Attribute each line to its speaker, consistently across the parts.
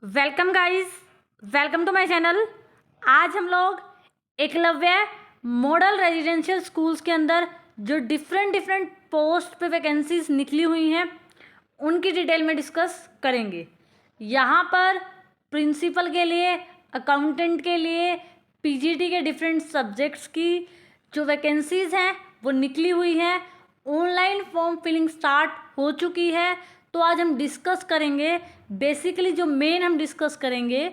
Speaker 1: Welcome guys, welcome to my channel. आज हम लोग एकलव्य मॉडल रेजिडेंशियल स्कूल्स के अंदर जो डिफरेंट पोस्ट पे वैकेंसीज निकली हुई हैं उनकी डिटेल में डिस्कस करेंगे। यहाँ पर प्रिंसिपल के लिए, अकाउंटेंट के लिए, पीजीटी के डिफरेंट सब्जेक्ट्स की जो वैकेंसीज हैं वो निकली हुई हैं। ऑनलाइन फॉर्म फिलिंग स्टार्ट हो चुकी है। तो आज हम डिस्कस करेंगे, बेसिकली जो मेन हम डिस्कस करेंगे,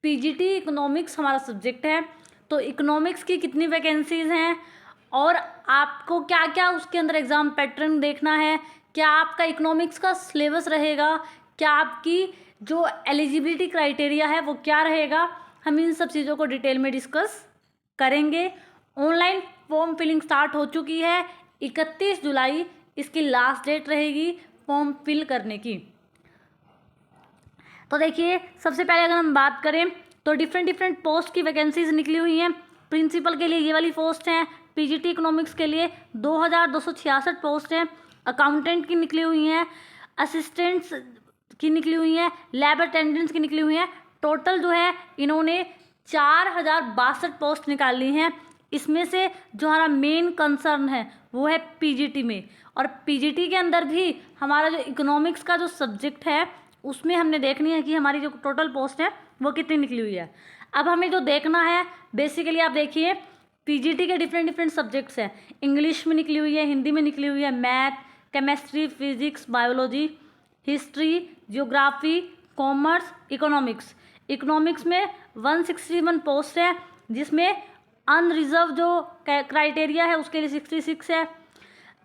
Speaker 1: पीजीटी इकोनॉमिक्स हमारा सब्जेक्ट है, तो इकोनॉमिक्स की कितनी वैकेंसीज हैं और आपको क्या क्या उसके अंदर एग्ज़ाम पैटर्न देखना है, क्या आपका इकोनॉमिक्स का सिलेबस रहेगा, क्या आपकी जो एलिजिबिलिटी क्राइटेरिया है वो क्या रहेगा, हम इन सब चीज़ों को डिटेल में डिस्कस करेंगे। ऑनलाइन फॉर्म फिलिंग स्टार्ट हो चुकी है। 31 जुलाई इसकी लास्ट डेट रहेगी फॉर्म फिल करने की। तो देखिए, सबसे पहले अगर हम बात करें तो डिफरेंट पोस्ट की वैकेंसीज निकली हुई हैं। प्रिंसिपल के लिए ये वाली पोस्ट हैं, पीजीटी इकोनॉमिक्स के लिए 2266 पोस्ट हैं, अकाउंटेंट की निकली हुई हैं, असिस्टेंट्स की निकली हुई हैं, लैब अटेंडेंट्स की निकली हुई हैं। टोटल जो है इन्होंने 4062 पोस्ट निकाली हैं। इसमें से जो हमारा मेन कंसर्न है वो है पीजीटी में, और पीजीटी के अंदर भी हमारा जो इकोनॉमिक्स का जो सब्जेक्ट है उसमें हमने देखनी है कि हमारी जो टोटल पोस्ट है वो कितनी निकली हुई है। अब हमें जो देखना है, बेसिकली आप देखिए, पीजीटी के डिफरेंट सब्जेक्ट्स हैं। इंग्लिश में निकली हुई है, हिंदी में निकली हुई है, math, chemistry, physics, biology, history, geography, commerce, economics. Economics में 161 पोस्ट है, जिसमें अनरिजर्व जो क्राइटेरिया है उसके लिए 66 है,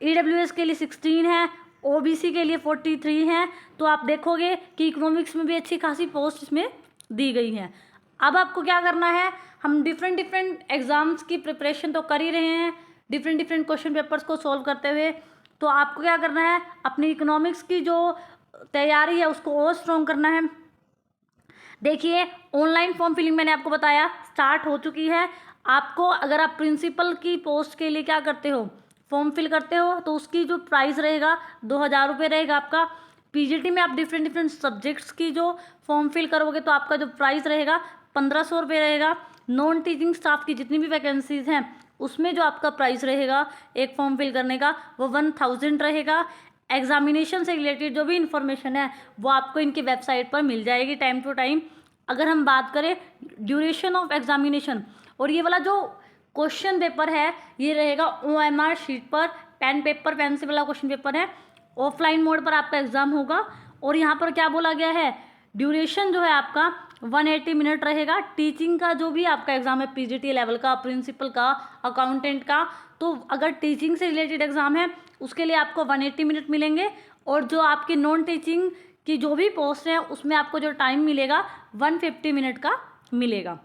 Speaker 1: ईडब्ल्यूएस के लिए 16 है, ओबीसी के लिए 43 हैं। तो आप देखोगे कि इकोनॉमिक्स में भी अच्छी खासी पोस्ट इसमें दी गई हैं। अब आपको क्या करना है, हम डिफरेंट एग्जाम्स की प्रिपरेशन तो कर ही रहे हैं, डिफरेंट क्वेश्चन पेपर्स को सॉल्व करते हुए। तो आपको क्या करना है, अपनी इकोनॉमिक्स की जो तैयारी है उसको और स्ट्रॉन्ग करना है। देखिए, ऑनलाइन फॉर्म फिलिंग मैंने आपको बताया स्टार्ट हो चुकी है। आपको, अगर आप प्रिंसिपल की पोस्ट के लिए क्या करते हो, फॉर्म फिल करते हो, तो उसकी जो प्राइस रहेगा 2000 रुपये रहेगा आपका। पीजीटी में आप डिफरेंट सब्जेक्ट्स की जो फॉर्म फिल करोगे तो आपका जो प्राइस रहेगा 1500 रुपये रहेगा। नॉन टीचिंग स्टाफ की जितनी भी वैकेंसीज हैं उसमें जो आपका प्राइस रहेगा एक फॉर्म फिल करने का वो 1000 रहेगा। एग्जामिनेशन से रिलेटेड जो भी इंफॉर्मेशन है वो आपको इनकी वेबसाइट पर मिल जाएगी टाइम टू टाइम। अगर हम बात करें ड्यूरेशन ऑफ एग्जामिनेशन, और ये वाला जो क्वेश्चन पेपर है ये रहेगा OMR शीट पर, पेन पेपर पेंसिल वाला क्वेश्चन पेपर है। ऑफलाइन मोड पर आपका एग्जाम होगा। और यहाँ पर क्या बोला गया है, ड्यूरेशन जो है आपका 180 मिनट रहेगा। टीचिंग का जो भी आपका एग्जाम है, पीजीटी लेवल का, प्रिंसिपल का, अकाउंटेंट का, तो अगर टीचिंग से रिलेटेड एग्जाम है उसके लिए आपको 180 मिनट मिलेंगे। और जो आपकी नॉन टीचिंग की जो भी पोस्ट है उसमें आपको जो टाइम मिलेगा 150 मिनट का मिलेगा।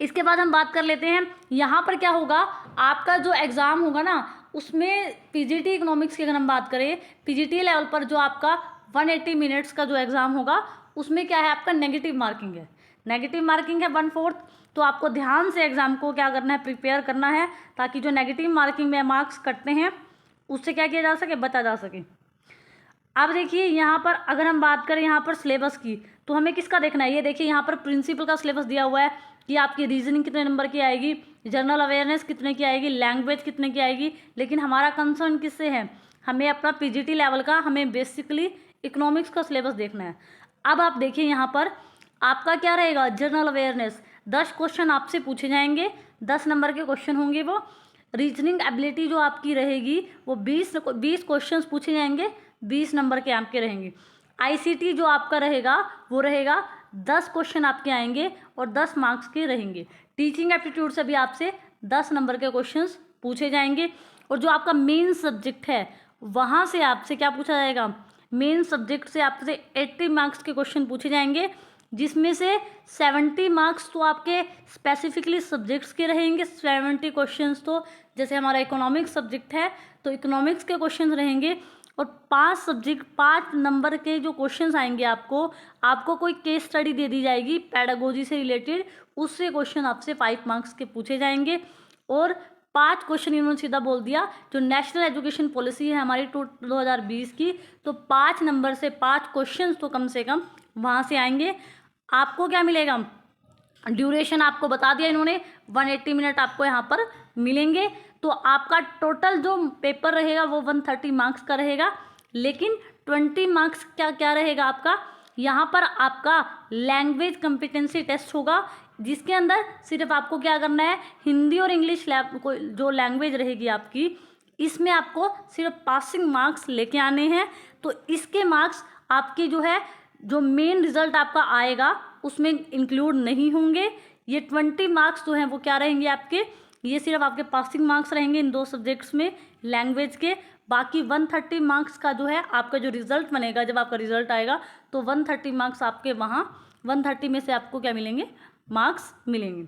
Speaker 1: इसके बाद हम बात कर लेते हैं, यहाँ पर क्या होगा, आपका जो एग्ज़ाम होगा ना उसमें पीजीटी इकोनॉमिक्स की अगर हम बात करें, पीजीटी लेवल पर जो आपका 180 मिनट्स का जो एग्ज़ाम होगा उसमें क्या है, आपका नेगेटिव मार्किंग है। नेगेटिव मार्किंग है 1/4। तो आपको ध्यान से एग्ज़ाम को क्या करना है, प्रिपेयर करना है, ताकि जो नेगेटिव मार्किंग में मार्क्स कटते हैं उससे क्या किया जा सके, बचा जा सके। अब देखिए, यहाँ पर अगर हम बात करें यहाँ पर सिलेबस की, तो हमें किसका देखना है, ये देखिए यहाँ पर प्रिंसिपल का सिलेबस दिया हुआ है कि आपकी रीजनिंग कितने नंबर की आएगी, जनरल अवेयरनेस कितने की आएगी, लैंग्वेज कितने की आएगी। लेकिन हमारा कंसर्न किससे है, हमें अपना पीजीटी लेवल का, हमें बेसिकली इकोनॉमिक्स का सिलेबस देखना है। अब आप देखिए यहाँ पर आपका क्या रहेगा, जनरल अवेयरनेस 10 क्वेश्चन आपसे पूछे जाएंगे, 10 नंबर के क्वेश्चन होंगे वो। रीजनिंग एबिलिटी जो आपकी रहेगी वो 20 क्वेश्चन पूछे जाएंगे, 20 नंबर के आपके रहेंगे। आईसीटी जो आपका रहेगा वो रहेगा 10 क्वेश्चन आपके आएंगे और 10 मार्क्स के रहेंगे। टीचिंग एप्टीट्यूड से भी आपसे 10 नंबर के क्वेश्चंस पूछे जाएंगे। और जो आपका मेन सब्जेक्ट है वहाँ से आपसे क्या पूछा जाएगा, मेन सब्जेक्ट से आपसे 80 मार्क्स के क्वेश्चन पूछे जाएंगे, जिसमें से 70 मार्क्स तो आपके स्पेसिफिकली सब्जेक्ट्स के रहेंगे। 70 क्वेश्चंस तो जैसे हमारा इकोनॉमिक्स सब्जेक्ट है तो इकोनॉमिक्स के क्वेश्चंस रहेंगे। और 5 नंबर के जो क्वेश्चंस आएंगे आपको कोई केस स्टडी दे दी जाएगी पेडागोजी से रिलेटेड, उससे क्वेश्चन आपसे 5 मार्क्स के पूछे जाएंगे। और 5 क्वेश्चन इन्होंने सीधा बोल दिया, जो नेशनल एजुकेशन पॉलिसी है हमारी 2020 की, तो 5 नंबर से 5 क्वेश्चन तो कम से कम वहाँ से आएंगे। आपको क्या मिलेगा, ड्यूरेशन आपको बता दिया इन्होंने, 180 मिनट आपको यहाँ पर मिलेंगे। तो आपका टोटल जो पेपर रहेगा वो 130 मार्क्स का रहेगा, लेकिन 20 मार्क्स क्या क्या रहेगा आपका, यहाँ पर आपका लैंग्वेज कम्पिटेंसी टेस्ट होगा, जिसके अंदर सिर्फ आपको क्या करना है, हिंदी और इंग्लिश जो लैंग्वेज रहेगी आपकी, इसमें आपको सिर्फ पासिंग मार्क्स लेके आने हैं। तो इसके मार्क्स आपके जो है, जो मेन रिजल्ट आपका आएगा उसमें इंक्लूड नहीं होंगे। ये 20 मार्क्स जो हैं वो क्या रहेंगे आपके, ये सिर्फ आपके पासिंग मार्क्स रहेंगे इन 2 सब्जेक्ट्स में लैंग्वेज के। बाकी 130 मार्क्स का जो है आपका जो रिजल्ट बनेगा, जब आपका रिजल्ट आएगा तो 130 मार्क्स आपके वहाँ 130 में से आपको क्या मिलेंगे, मार्क्स मिलेंगे।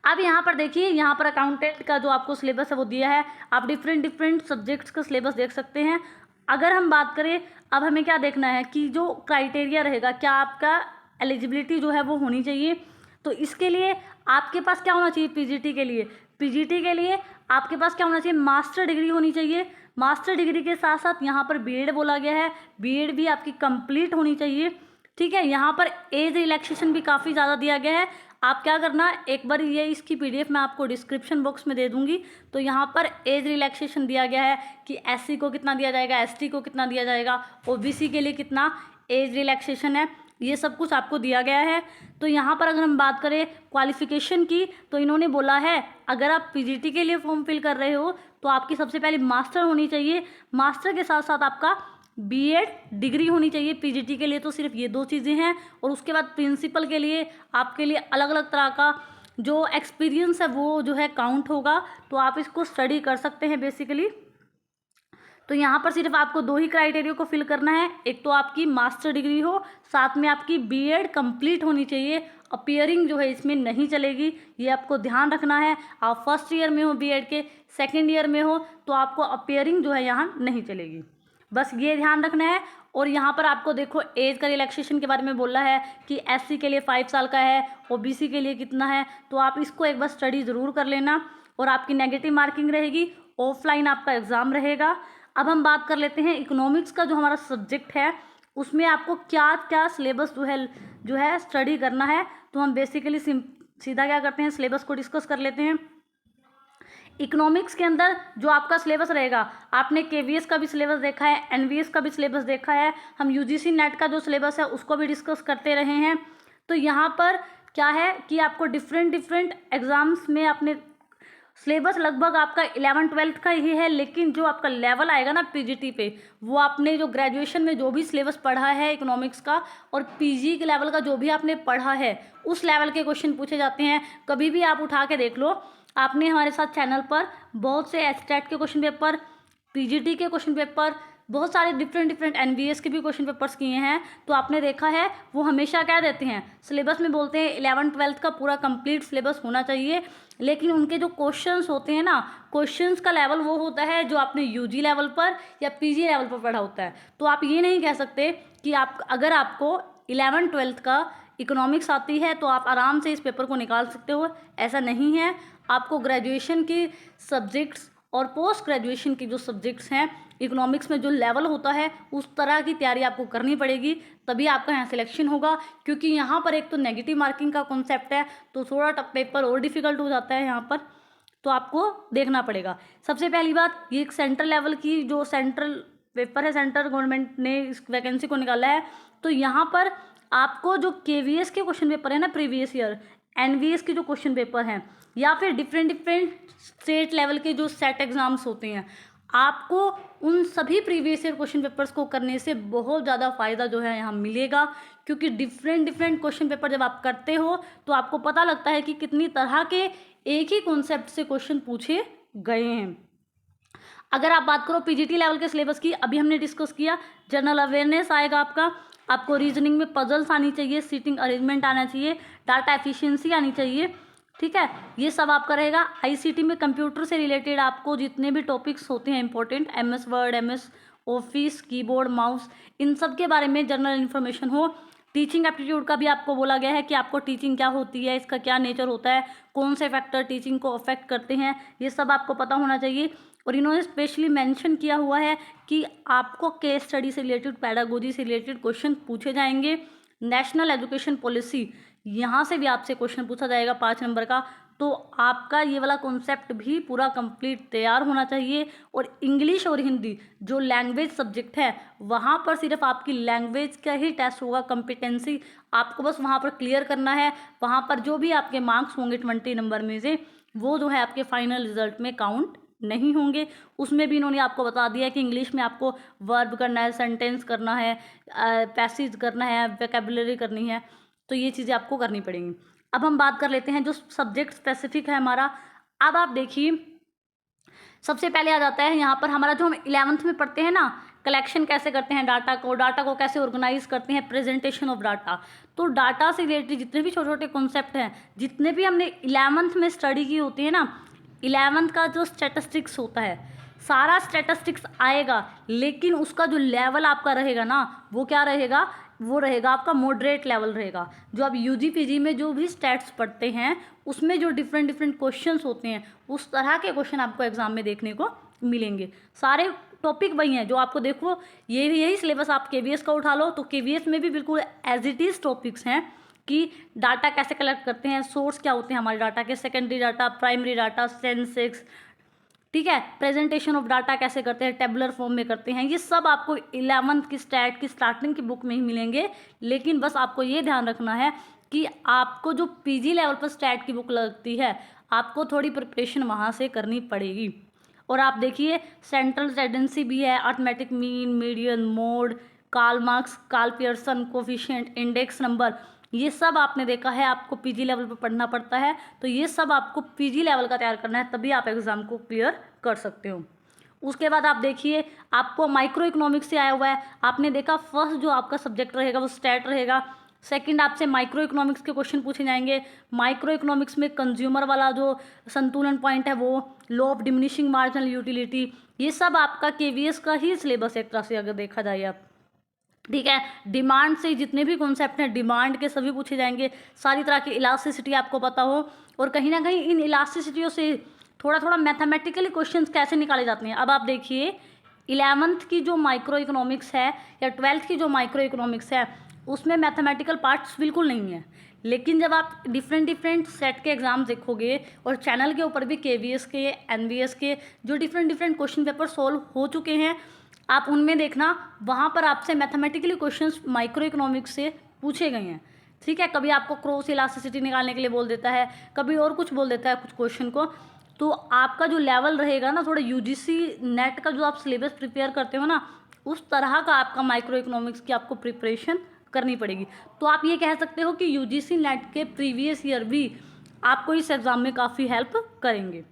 Speaker 1: अब यहाँ पर देखिए, यहाँ पर अकाउंटेंट का जो आपको सिलेबस है वो दिया है। आप डिफरेंट सब्जेक्ट्स का सिलेबस देख सकते हैं। अगर हम बात करें, अब हमें क्या देखना है कि जो क्राइटेरिया रहेगा, क्या आपका एलिजिबिलिटी जो है वो होनी चाहिए। तो इसके लिए आपके पास क्या होना चाहिए, पीजीटी के लिए आपके पास क्या होना चाहिए, मास्टर डिग्री होनी चाहिए। मास्टर डिग्री के साथ साथ यहाँ पर बीएड बोला गया है, बीएड भी आपकी कंप्लीट होनी चाहिए। ठीक है, यहाँ पर एज रिलैक्सेशन भी काफ़ी ज़्यादा दिया गया है। आप क्या करना, एक बार ये इसकी पीडीएफ मैं आपको डिस्क्रिप्शन बॉक्स में दे दूंगी। तो यहाँ पर एज रिलैक्सेशन दिया गया है कि एससी को कितना दिया जाएगा, एसटी को कितना दिया जाएगा, ओबीसी के लिए कितना एज रिलैक्सेशन है, ये सब कुछ आपको दिया गया है। तो यहाँ पर अगर हम बात करें क्वालिफिकेशन की, तो इन्होंने बोला है अगर आप पीजीटी के लिए फॉर्म फिल कर रहे हो तो आपकी सबसे पहले मास्टर होनी चाहिए, मास्टर के साथ साथ आपका बीएड डिग्री होनी चाहिए। पीजीटी के लिए तो सिर्फ ये 2 चीज़ें हैं, और उसके बाद प्रिंसिपल के लिए आपके लिए अलग अलग तरह का जो एक्सपीरियंस है वो जो है काउंट होगा। तो आप इसको स्टडी कर सकते हैं बेसिकली। तो यहाँ पर सिर्फ आपको 2 ही क्राइटेरिया को फिल करना है, एक तो आपकी मास्टर डिग्री हो, साथ में आपकी बीएड कंप्लीट होनी चाहिए। अपीयरिंग जो है इसमें नहीं चलेगी, ये आपको ध्यान रखना है। आप फर्स्ट ईयर में हो बीएड के, सेकेंड ईयर में हो तो आपको अपीयरिंग जो है यहाँ नहीं चलेगी, बस ये ध्यान रखना है। और यहाँ पर आपको देखो एज का रिलैक्सेशन के बारे में बोला है कि एससी के लिए 5 साल का है, ओबीसी के लिए कितना है। तो आप इसको एक बार स्टडी ज़रूर कर लेना। और आपकी नेगेटिव मार्किंग रहेगी, ऑफलाइन आपका एग्ज़ाम रहेगा। अब हम बात कर लेते हैं इकोनॉमिक्स का, जो हमारा सब्जेक्ट है उसमें आपको क्या क्या सिलेबस जो है स्टडी करना है। तो हम बेसिकली सीधा क्या करते हैं, सिलेबस को डिस्कस कर लेते हैं। इकोनॉमिक्स के अंदर जो आपका सिलेबस रहेगा, आपने केवीएस का भी सिलेबस देखा है, एनवीएस का भी सिलेबस देखा है, हम यूजीसी नेट का जो सिलेबस है उसको भी डिस्कस करते रहे हैं। तो यहाँ पर क्या है कि आपको डिफरेंट एग्जाम्स में अपने सिलेबस लगभग आपका 11-12 का ही है, लेकिन जो आपका लेवल आएगा ना पीजीटी पे, वो आपने जो ग्रेजुएशन में जो भी सिलेबस पढ़ा है इकोनॉमिक्स का और पीजी के लेवल का जो भी आपने पढ़ा है उस लेवल के क्वेश्चन पूछे जाते हैं। कभी भी आप उठा के देख लो, आपने हमारे साथ चैनल पर बहुत से एस्टेट के क्वेश्चन पेपर, पीजीटी के क्वेश्चन पेपर, बहुत सारे डिफरेंट एनबीएस के भी क्वेश्चन पेपर्स किए हैं। तो आपने देखा है वो हमेशा क्या देते हैं, सिलेबस में बोलते हैं 11-12 का पूरा कंप्लीट सिलेबस होना चाहिए, लेकिन उनके जो क्वेश्चंस होते हैं ना, क्वेश्चंस का लेवल वो होता है जो आपने यूजी लेवल पर या पीजी लेवल पर पढ़ा होता है। तो आप ये नहीं कह सकते कि आप अगर आपको 11-12 का इकोनॉमिक्स आती है तो आप आराम से इस पेपर को निकाल सकते हो, ऐसा नहीं है। आपको ग्रेजुएशन की सब्जेक्ट्स और पोस्ट ग्रेजुएशन की जो सब्जेक्ट्स हैं इकोनॉमिक्स में जो लेवल होता है उस तरह की तैयारी आपको करनी पड़ेगी, तभी आपका यहाँ सिलेक्शन होगा। क्योंकि यहाँ पर एक तो नेगेटिव मार्किंग का कॉन्सेप्ट है, तो थोड़ा पेपर और डिफिकल्ट हो जाता है यहाँ पर, तो आपको देखना पड़ेगा। सबसे पहली बात, ये एक सेंट्रल लेवल की जो सेंट्रल पेपर है, सेंट्रल गवर्नमेंट ने इस वैकेंसी को निकाला है। तो यहाँ पर आपको जो केवीएस के क्वेश्चन पेपर है ना प्रीवियस ईयर, एनवीएस के जो क्वेश्चन पेपर हैं, या फिर डिफरेंट स्टेट लेवल के जो सेट एग्जाम्स होते हैं, आपको उन सभी प्रीवियस ईयर क्वेश्चन पेपर्स को करने से बहुत ज़्यादा फ़ायदा जो है यहाँ मिलेगा। क्योंकि डिफरेंट क्वेश्चन पेपर जब आप करते हो तो आपको पता लगता है कि कितनी तरह के एक ही कॉन्सेप्ट से क्वेश्चन पूछे गए हैं। अगर आप बात करो पीजीटी लेवल के सिलेबस की, अभी हमने डिस्कस किया, जनरल अवेयरनेस आएगा आपको रीजनिंग में पजल्स आनी चाहिए, सीटिंग अरेंजमेंट आना चाहिए, डाटा एफिशिएंसी आनी चाहिए, ठीक है, ये सब आपका रहेगा। आईसीटी में कंप्यूटर से रिलेटेड आपको जितने भी टॉपिक्स होते हैं important, MS Word, MS Office, keyboard, mouse, इन सब के बारे में जनरल इन्फॉर्मेशन हो। टीचिंग एप्टीट्यूड का भी आपको बोला गया है कि आपको टीचिंग क्या होती है, इसका क्या नेचर होता है, कौन से फैक्टर टीचिंग को अफेक्ट करते हैं, ये सब आपको पता होना चाहिए। और इन्होंने स्पेशली मेंशन किया हुआ है कि आपको केस स्टडी से रिलेटेड, पैडागोजी से रिलेटेड क्वेश्चन पूछे जाएंगे। नेशनल एजुकेशन पॉलिसी, यहाँ से भी आपसे क्वेश्चन पूछा जाएगा 5 नंबर का। तो आपका ये वाला कॉन्सेप्ट भी पूरा कंप्लीट तैयार होना चाहिए। और इंग्लिश और हिंदी जो लैंग्वेज सब्जेक्ट है, वहाँ पर सिर्फ आपकी लैंग्वेज का ही टेस्ट होगा, कॉम्पिटेंसी आपको बस वहाँ पर क्लियर करना है। वहाँ पर जो भी आपके मार्क्स होंगे 20 नंबर में से, वो जो है आपके फाइनल रिजल्ट में काउंट नहीं होंगे। उसमें भी इन्होंने आपको बता दिया कि इंग्लिश में आपको वर्ब करना है, सेंटेंस करना है, पैसेज करना है, वोकैबुलरी करनी है, तो ये चीज़ें आपको करनी पड़ेंगी। अब हम बात कर लेते हैं जो सब्जेक्ट स्पेसिफिक है हमारा। अब आप देखिए, सबसे पहले आ जाता है यहाँ पर हमारा जो हम 11th में पढ़ते हैं ना, कलेक्शन कैसे करते हैं डाटा को कैसे ऑर्गेनाइज करते हैं, प्रेजेंटेशन ऑफ डाटा। तो डाटा से रिलेटेड जितने भी छोटे छोटे कॉन्सेप्ट हैं, जितने भी हमने 11th में स्टडी की होती है ना, 11th का जो स्टैटिस्टिक्स होता है, सारा स्टैटिस्टिक्स आएगा, लेकिन उसका जो लेवल आपका रहेगा ना, वो क्या रहेगा, वो रहेगा आपका मॉडरेट लेवल रहेगा। जो आप यूजी पीजी में जो भी स्टैट्स पढ़ते हैं, उसमें जो डिफरेंट डिफरेंट क्वेश्चंस होते हैं, उस तरह के क्वेश्चन आपको एग्जाम में देखने को मिलेंगे। सारे टॉपिक वही हैं जो आपको, देखो यही सिलेबस आप केवीएस का उठा लो, तो केवीएस में भी बिल्कुल एज इट इज़ टॉपिक्स हैं कि डाटा कैसे कलेक्ट करते हैं, सोर्स क्या होते हैं हमारे डाटा के, secondary data, primary data, Sensex, ठीक है, प्रेजेंटेशन ऑफ डाटा कैसे करते हैं, टेबुलर फॉर्म में करते हैं। ये सब आपको 11th की स्टैट की स्टार्टिंग की बुक में ही मिलेंगे। लेकिन बस आपको ये ध्यान रखना है कि आपको जो पीजी लेवल पर स्टैट की बुक लगती है, आपको थोड़ी प्रिपरेशन वहाँ से करनी पड़ेगी। और आप देखिए, सेंट्रल टेंडेंसी भी है, arithmetic mean, median, mode, Karl Marx, Karl Pearson, coefficient, index number, ये सब आपने देखा है आपको पीजी लेवल पर पढ़ना पड़ता है। तो ये सब आपको पीजी लेवल का तैयार करना है, तभी आप एग्ज़ाम को क्लियर कर सकते हो। उसके बाद आप देखिए, आपको माइक्रो इकोनॉमिक्स से आया हुआ है। आपने देखा फर्स्ट जो आपका सब्जेक्ट रहेगा वो स्टैट रहेगा। सेकंड आपसे माइक्रो इकोनॉमिक्स के क्वेश्चन पूछे जाएंगे। माइक्रो इकोनॉमिक्स में कंज्यूमर वाला जो संतुलन पॉइंट है, वो law of diminishing marginal utility, ये सब आपका केवीएस का ही सिलेबस है एक तरह से अगर देखा जाए आप, ठीक है। डिमांड से जितने भी कॉन्सेप्ट हैं, डिमांड के सभी पूछे जाएंगे। सारी तरह की इलास्टिसिटी आपको पता हो, और कहीं ना कहीं इन इलास्टिसिटियों से थोड़ा थोड़ा मैथमेटिकली क्वेश्चंस कैसे निकाले जाते हैं। अब आप देखिए, 11th की जो माइक्रो इकोनॉमिक्स है या 12th की जो माइक्रो इकोनॉमिक्स है, उसमें मैथमेटिकल पार्ट्स बिल्कुल नहीं है। लेकिन जब आप डिफरेंट सेट के एग्जाम देखोगे, और चैनल के ऊपर भी केवीएस के, एनवीएस के जो डिफरेंट क्वेश्चन पेपर सॉल्व हो चुके हैं, आप उनमें देखना, वहाँ पर आपसे मैथमेटिकली क्वेश्चंस माइक्रो इकोनॉमिक्स से पूछे गए हैं, ठीक है। कभी आपको क्रॉस इलास्टिसिटी निकालने के लिए बोल देता है, कभी और कुछ बोल देता है कुछ क्वेश्चन को। तो आपका जो लेवल रहेगा ना, थोड़ा यूजीसी नेट का जो आप सिलेबस प्रिपेयर करते हो ना, उस तरह का आपका माइक्रो इकोनॉमिक्स की आपको प्रिपरेशन करनी पड़ेगी। तो आप ये कह सकते हो कि यूजीसी नेट के प्रीवियस ईयर भी आपको इस एग्ज़ाम में काफ़ी हेल्प करेंगे।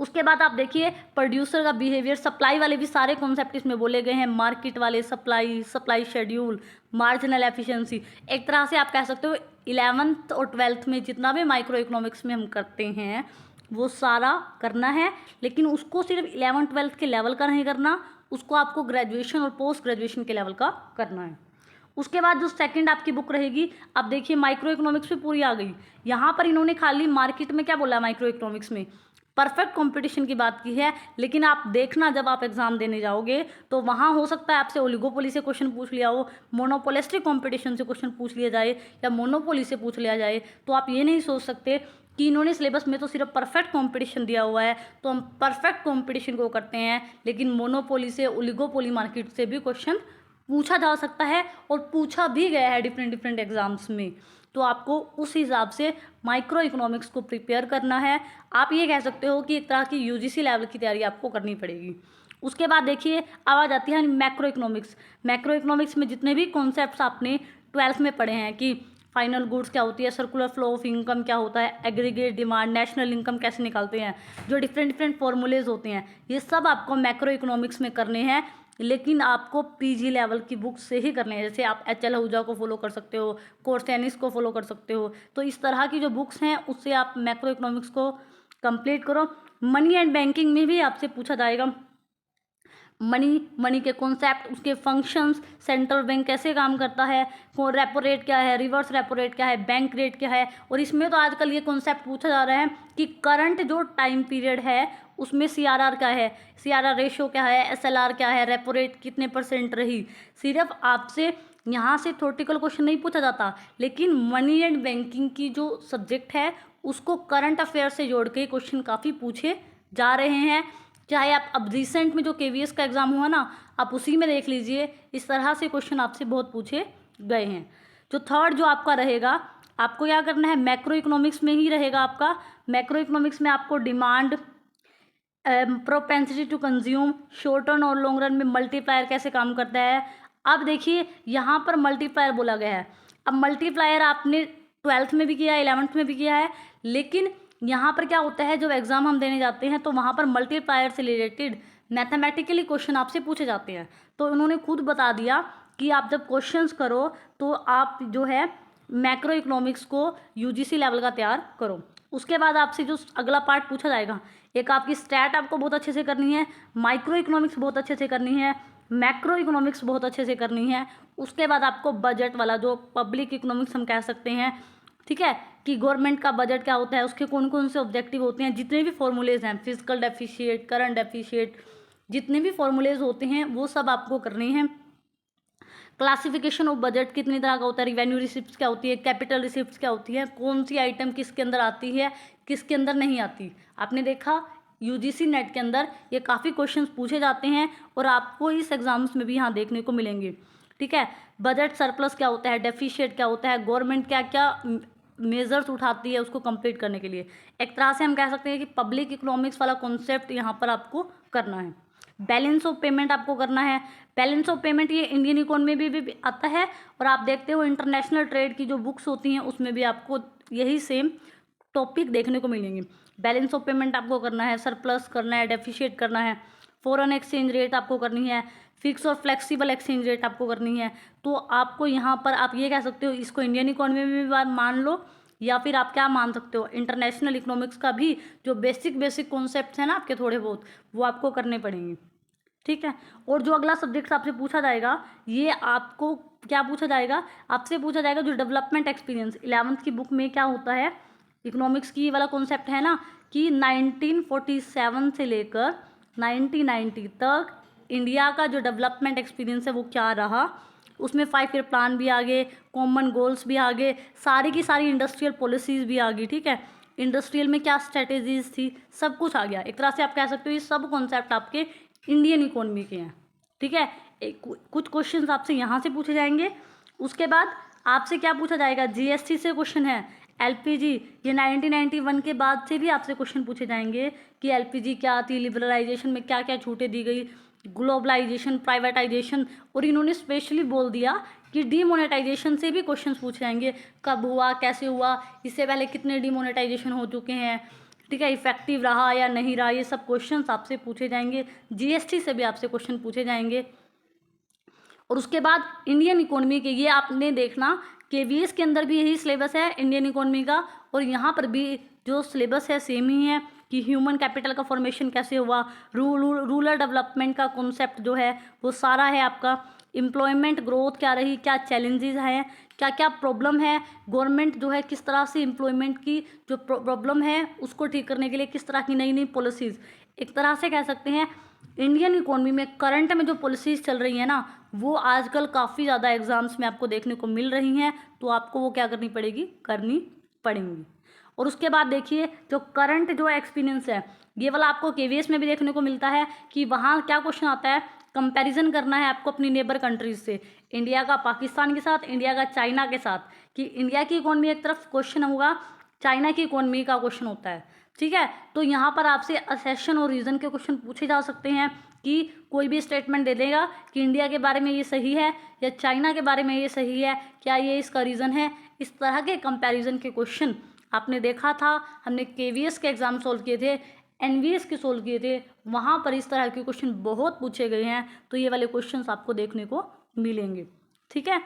Speaker 1: उसके बाद आप देखिए, प्रोड्यूसर का बिहेवियर, सप्लाई वाले भी सारे कॉन्सेप्ट इसमें बोले गए हैं। मार्केट वाले, सप्लाई शेड्यूल, मार्जिनल एफिशिएंसी, एक तरह से आप कह सकते हो 11th और 12th में जितना भी माइक्रो इकोनॉमिक्स में हम करते हैं, वो सारा करना है। लेकिन उसको सिर्फ 11th-12th के लेवल का नहीं करना, उसको आपको ग्रेजुएशन और पोस्ट ग्रेजुएशन के लेवल का करना है। उसके बाद जो सेकंड आपकी बुक रहेगी, अब देखिए माइक्रो इकोनॉमिक्स भी पूरी आ गई। यहाँ पर इन्होंने खाली मार्केट में क्या बोला, माइक्रो इकोनॉमिक्स में परफेक्ट कंपटीशन की बात की है। लेकिन आप देखना, जब आप एग्जाम देने जाओगे तो वहाँ हो सकता है आपसे ओलिगोपोली से क्वेश्चन पूछ लिया हो, मोनोपोलिस्टिक कंपटीशन से क्वेश्चन पूछ लिया जाए, या मोनोपोली से पूछ लिया जाए। तो आप ये नहीं सोच सकते कि इन्होंने सिलेबस में तो सिर्फ परफेक्ट कंपटीशन दिया हुआ है, तो हम परफेक्ट कंपटीशन को करते हैं। लेकिन मोनोपोली से, ओलिगोपोली मार्केट से भी क्वेश्चन पूछा जा सकता है, और पूछा भी गया है डिफरेंट एग्जाम्स में। तो आपको उस हिसाब से माइक्रो इकोनॉमिक्स को प्रिपेयर करना है। आप ये कह सकते हो कि एक तरह की यूजीसी लेवल की तैयारी आपको करनी पड़ेगी। उसके बाद देखिए, अब आ जाती है मैक्रो इकोनॉमिक्स। मैक्रो इकोनॉमिक्स में जितने भी कॉन्सेप्ट्स आपने 12th में पढ़े हैं कि फाइनल गुड्स क्या होती है, सर्कुलर फ्लो ऑफ इनकम क्या होता है, एग्रीगेट डिमांड, नेशनल इनकम कैसे निकालते हैं, जो डिफरेंट फॉर्मूलेज होते हैं, ये सब आपको मैक्रो इकोनॉमिक्स में करने हैं। लेकिन आपको पीजी लेवल की बुक से ही करने हैं। जैसे आप एच एल आहूजा को फॉलो कर सकते हो, कोर्सेनिस को फॉलो कर सकते हो। तो इस तरह की जो बुक्स हैं, उससे आप मैक्रो इकोनॉमिक्स को कंप्लीट करो। मनी एंड बैंकिंग में भी आपसे पूछा जाएगा। मनी के कॉन्सेप्ट, उसके फंक्शंस, सेंट्रल बैंक कैसे काम करता है, रेपो रेट क्या है, रिवर्स रेपो रेट क्या है, बैंक रेट क्या है। और इसमें तो आजकल ये कॉन्सेप्ट पूछा जा रहा है कि करंट जो टाइम पीरियड है उसमें CRR क्या है, CRR रेशो क्या है, SLR क्या है, रेपो रेट कितने % रही। सिर्फ आपसे यहाँ से थ्योरेटिकल क्वेश्चन नहीं पूछा जाता, लेकिन मनी एंड बैंकिंग की जो सब्जेक्ट है उसको करंट अफेयर से जोड़ के क्वेश्चन काफ़ी पूछे जा रहे हैं। चाहे आप अब रिसेंट में जो KVS का एग्ज़ाम हुआ ना, आप उसी में देख लीजिए, इस तरह से क्वेश्चन आपसे बहुत पूछे गए हैं। जो थर्ड जो आपका रहेगा, आपको क्या करना है, मैक्रो इकोनॉमिक्स में ही रहेगा आपका। मैक्रो इकोनॉमिक्स में आपको demand, propensity to consume, short run और लॉन्ग रन में मल्टीप्लायर कैसे काम करता है। अब देखिए यहाँ पर मल्टीप्लायर बोला गया है। अब मल्टीप्लायर आपने 12th में भी किया है, 11th में भी किया है, लेकिन यहाँ पर क्या होता है, जब एग्ज़ाम हम देने जाते हैं तो वहाँ पर मल्टीप्लायर से रिलेटेड मैथमेटिकली क्वेश्चन आपसे पूछे जाते हैं। तो उन्होंने खुद बता दिया कि आप जब क्वेश्चंस करो तो आप जो है मैक्रो इकोनॉमिक्स को UGC लेवल का तैयार करो। उसके बाद आपसे जो अगला पार्ट पूछा जाएगा, एक आपकी स्टैट आपको बहुत अच्छे से करनी है, माइक्रो इकोनॉमिक्स बहुत अच्छे से करनी है, मैक्रो इकोनॉमिक्स बहुत अच्छे से करनी है। उसके बाद आपको बजट वाला जो पब्लिक इकोनॉमिक्स हम कह सकते हैं, ठीक है, कि गवर्नमेंट का बजट क्या होता है, उसके कौन कौन से ऑब्जेक्टिव होते हैं, जितने भी फॉर्मूलेज हैं, फिजिकल डेफिशिएट, करंट डेफिशिएट, जितने भी फॉर्मूलेज होते हैं वो सब आपको करने हैं। क्लासिफिकेशन ऑफ बजट कितनी तरह का होता है, रिवेन्यू रिसिप्ट्स क्या होती है, कैपिटल रिसिप्ट्स क्या होती है, कौन सी आइटम किसके अंदर आती है, किसके अंदर नहीं आती। आपने देखा UGC नेट के अंदर ये काफ़ी क्वेश्चंस पूछे जाते हैं और आपको इस एग्जाम्स में भी यहाँ देखने को मिलेंगे। ठीक है, बजट सरप्लस क्या होता है, डेफिशिएट क्या होता है, गवर्नमेंट क्या क्या मेजर्स उठाती है उसको कंप्लीट करने के लिए। एक तरह से हम कह सकते हैं कि पब्लिक इकोनॉमिक्स वाला कॉन्सेप्ट यहाँ पर आपको करना है। बैलेंस ऑफ पेमेंट आपको करना है। बैलेंस ऑफ पेमेंट ये इंडियन इकोनॉमी में भी आता है और आप देखते हो इंटरनेशनल ट्रेड की जो बुक्स होती हैं उसमें भी आपको यही सेम टॉपिक देखने को मिलेंगे। बैलेंस ऑफ पेमेंट आपको करना है, सरप्लस करना है, डेफिशिएट करना है, फॉरेन एक्सचेंज रेट आपको करनी है, फिक्स और फ्लेक्सिबल एक्सचेंज रेट आपको करनी है। तो आपको यहाँ पर आप ये कह सकते हो, इसको इंडियन इकोनॉमी में भी मान लो या फिर आप क्या मान सकते हो, इंटरनेशनल इकोनॉमिक्स का भी जो बेसिक कॉन्सेप्ट्स हैं ना आपके थोड़े बहुत, वो आपको करने पड़ेंगे। ठीक है, और जो अगला सब्जेक्ट आपसे पूछा जाएगा, ये आपको क्या पूछा जाएगा, आपसे पूछा जाएगा जो डेवलपमेंट एक्सपीरियंस 11th की बुक में क्या होता है, इकोनॉमिक्स की वाला कॉन्सेप्ट है ना कि 1947 से लेकर 1990 तक इंडिया का जो डेवलपमेंट एक्सपीरियंस है वो क्या रहा। उसमें 5 ईयर प्लान भी आ गए, कॉमन गोल्स भी आ गए, सारी की सारी इंडस्ट्रियल पॉलिसीज़ भी आ गई। ठीक है, इंडस्ट्रियल में क्या स्ट्रेटेजीज थी, सब कुछ आ गया। एक तरह से आप कह सकते हो ये सब कॉन्सेप्ट आपके इंडियन इकोनॉमी के हैं। ठीक है, कुछ क्वेश्चंस आपसे यहाँ से पूछे जाएंगे। उसके बाद आपसे क्या पूछा जाएगा, GST से क्वेश्चन है, LPG ये 1991 के बाद से भी आपसे क्वेश्चन पूछे जाएंगे कि LPG क्या थी, लिबरलाइजेशन में क्या क्या छूटें दी गई, ग्लोबलाइजेशन, प्राइवेटाइजेशन, और इन्होंने स्पेशली बोल दिया कि डीमोनेटाइजेशन से भी क्वेश्चंस पूछे जाएंगे, कब हुआ, कैसे हुआ, इससे पहले कितने डीमोनेटाइजेशन हो चुके हैं, ठीक है, इफेक्टिव रहा या नहीं रहा, ये सब क्वेश्चंस आपसे पूछे जाएंगे। GST से भी आपसे क्वेश्चन पूछे जाएंगे। और उसके बाद इंडियन इकोनॉमी के, ये आपने देखना KVS के अंदर भी यही सिलेबस है इंडियन इकोनॉमी का, और यहाँ पर भी जो सिलेबस है सेम ही है कि ह्यूमन कैपिटल का फॉर्मेशन कैसे हुआ, रूरल डेवलपमेंट का कॉन्सेप्ट जो है वो सारा है आपका, एम्प्लॉयमेंट ग्रोथ क्या रही, क्या चैलेंजेस हैं, क्या क्या प्रॉब्लम है, गवर्नमेंट जो है किस तरह से एम्प्लॉयमेंट की जो प्रॉब्लम है उसको ठीक करने के लिए किस तरह की नई नई पॉलिसीज़, एक तरह से कह सकते हैं इंडियन इकोनॉमी में करंट में जो पॉलिसीज़ चल रही हैं ना वो आजकल काफ़ी ज़्यादा एग्जाम्स में आपको देखने को मिल रही हैं, तो आपको वो क्या करनी पड़ेगी, करनी पड़ेंगी। और उसके बाद देखिए जो करंट जो एक्सपीरियंस है ये वाला आपको KVS में भी देखने को मिलता है कि वहाँ क्या क्वेश्चन आता है, कंपैरिजन करना है आपको अपनी नेबर कंट्रीज से, इंडिया का पाकिस्तान के साथ, इंडिया का चाइना के साथ, कि इंडिया की इकोनॉमी एक तरफ क्वेश्चन होगा, चाइना की इकोनॉमी का क्वेश्चन होता है। ठीक है, तो यहाँ पर आपसे असेशन और रीज़न के क्वेश्चन पूछे जा सकते हैं कि कोई भी स्टेटमेंट दे देगा कि इंडिया के बारे में ये सही है या चाइना के बारे में ये सही है, क्या ये इसका रीज़न है। इस तरह के कंपैरिजन के क्वेश्चन आपने देखा था, हमने KVS के एग्ज़ाम सोल्व किए थे, NVS के सोल्व किए थे, वहाँ पर इस तरह के क्वेश्चन बहुत पूछे गए हैं, तो ये वाले क्वेश्चंस आपको देखने को मिलेंगे। ठीक है,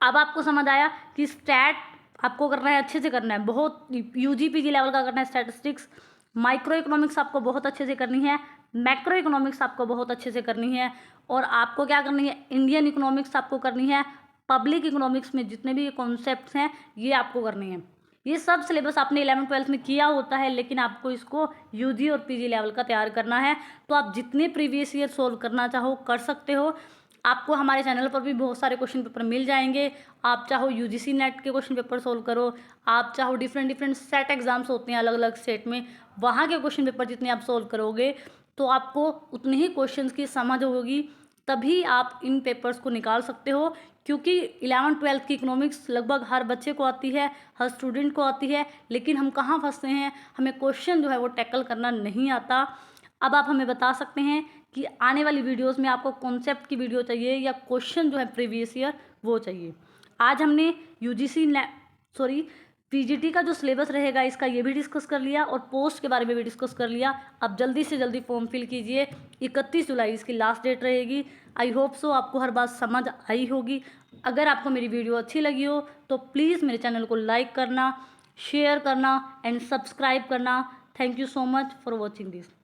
Speaker 1: अब आपको समझ आया कि स्टैट आपको करना है, अच्छे से करना है, बहुत UG PG लेवल का करना है, स्टैटिस्टिक्स, माइक्रो इकोनॉमिक्स आपको बहुत अच्छे से करनी है, मैक्रो इकोनॉमिक्स आपको बहुत अच्छे से करनी है, और आपको क्या करनी है, इंडियन इकोनॉमिक्स आपको करनी है। पब्लिक इकोनॉमिक्स में जितने भी कॉन्सेप्ट्स हैं ये आपको करने हैं। ये सब सिलेबस आपने 11th-12th में किया होता है, लेकिन आपको इसको यूजी और पीजी लेवल का तैयार करना है। तो आप जितने प्रीवियस ईयर सोल्व करना चाहो कर सकते हो। आपको हमारे चैनल पर भी बहुत सारे क्वेश्चन पेपर मिल जाएंगे। आप चाहो यूजीसी नेट के क्वेश्चन पेपर सोल्व करो, आप चाहो डिफरेंट सेट एग्जाम्स होते हैं अलग अलग स्टेट में, वहाँ के क्वेश्चन पेपर जितने आप सोल्व करोगे तो आपको उतनी ही क्वेश्चंस की समझ होगी, तभी आप इन पेपर्स को निकाल सकते हो। क्योंकि 11th-12th की इकोनॉमिक्स लगभग हर बच्चे को आती है, हर स्टूडेंट को आती है, लेकिन हम कहाँ फंसते हैं, हमें क्वेश्चन जो है वो टैकल करना नहीं आता। अब आप हमें बता सकते हैं कि आने वाली वीडियोस में आपको कॉन्सेप्ट की वीडियो चाहिए या क्वेश्चन जो है प्रीवियस ईयर वो चाहिए। आज हमने पीजीटी का जो सिलेबस रहेगा इसका ये भी डिस्कस कर लिया, और पोस्ट के बारे में भी डिस्कस कर लिया। अब जल्दी से जल्दी फॉर्म फिल कीजिए, 31 जुलाई इसकी लास्ट डेट रहेगी। आई होप सो आपको हर बात समझ आई होगी। अगर आपको मेरी वीडियो अच्छी लगी हो तो प्लीज़ मेरे चैनल को लाइक करना, शेयर करना एंड सब्सक्राइब करना। Thank you so much for watching this.